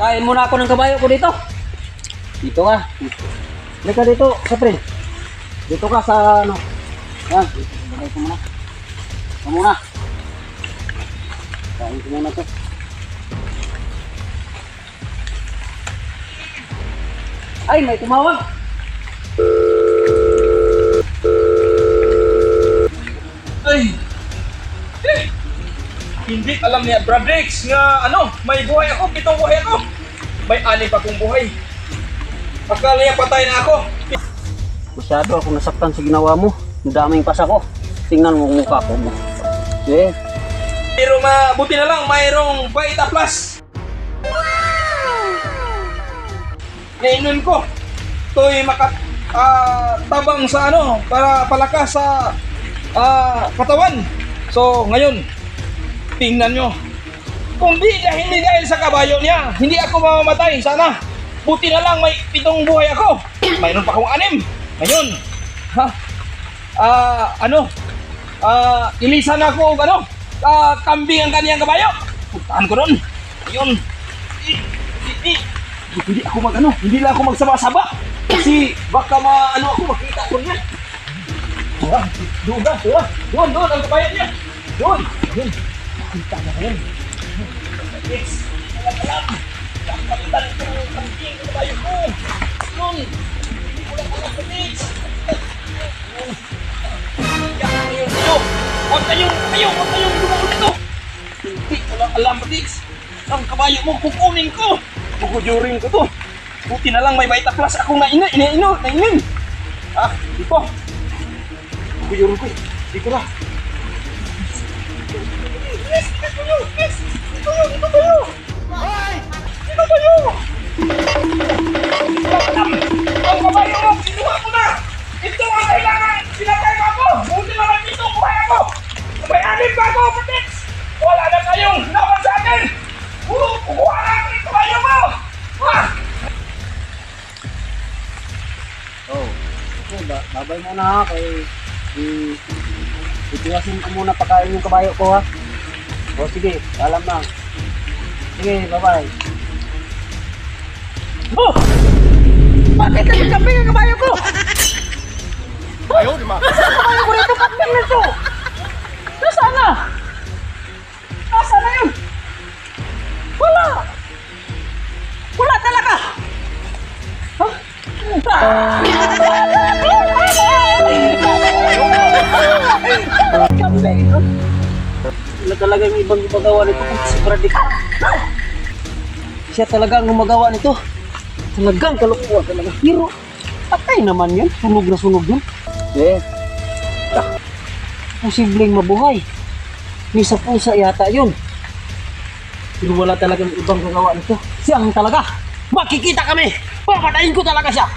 Kain muna ako ng kabayo ko dito. Dito ka. Halika dito, Kaprin. Dito ka sa ano. Yan, bagay ko muna. Ito muna. Kain ko muna to. Ay, may tumawag. Ay! Hindi alam niya, Bradrex, nga ano, may buhay ako, 7 buhay ako. May 6 pa kong buhay. Akala niya patay na ako. Masyado ako nasaktan sa ginawa mo. Ang daming pas ako. Tingnan mo ang mukha ko mo. Eh, Pero mabuti na lang, mayroong Vita Plus. Nainom ko. Ito'y tabang sa ano, para palakas sa katawan. So, ngayon, tingnan nyo. Kung hindi dahil sa kabayo niya, hindi ako mamamatay. Sana. Buti na lang may 7 buhay ako. Mayroon pa akong 6. Ngayon, ilisan ako, kambing ang kaniyang kabayo. Puntahan ko doon. Ayun. Hindi ako hindi lang ako magsaba-saba. Kasi baka ako, makita ko niya. Doon, ang kabayo niya. Doon. Makita na ngayon. Yes. Alam. Pagkalitan ito ng kambing ng kabayo ko. Doon. Hindi ko lang alam sa tics. Huwag kayong dumaon dito. Hindi ko lang alam sa tics. Ang kabayo mo, kukunin ko. Kukujurin ko to. Buti na lang may Vita Plus akong nainin. Dito. Kukujurin ko. Dito na. Yes, Ito kayo. Ang kabayo mo, sinuha ko na. Ito ang kailangan. Sinatay mo ako. Buti na lang dito, buhay ako. May 6 pa ako, Patex. Wala na kayong laban sa akin. Kukuha na ako yung kabayo mo. okay, babay muna ha. Kay itiwasin ko muna pakain yung kabayo ko ha. O sige, alam na. Sige, bye-bye. Oh! Bakit nagkambing ang kabayo ko? Ayaw, di ma. Kabayo ko rito, kambing na ito. Nasaan na? Nasaan na yun? Wala. Wala talaga. Huh? Kambing, ha? Wala talaga yung ibang gumagawa nito kung si Bradley. Siya talaga ang gumagawa nito. Talagang kalukuhan talaga. Pero patay naman yun. Sunog na sunog yun. Eh, posibleng mabuhay. Ni sa pusa yata yun. Pero wala talagang ibang gagawa nito. Siya ang talaga. Makikita kami. Papatayin ko talaga siya.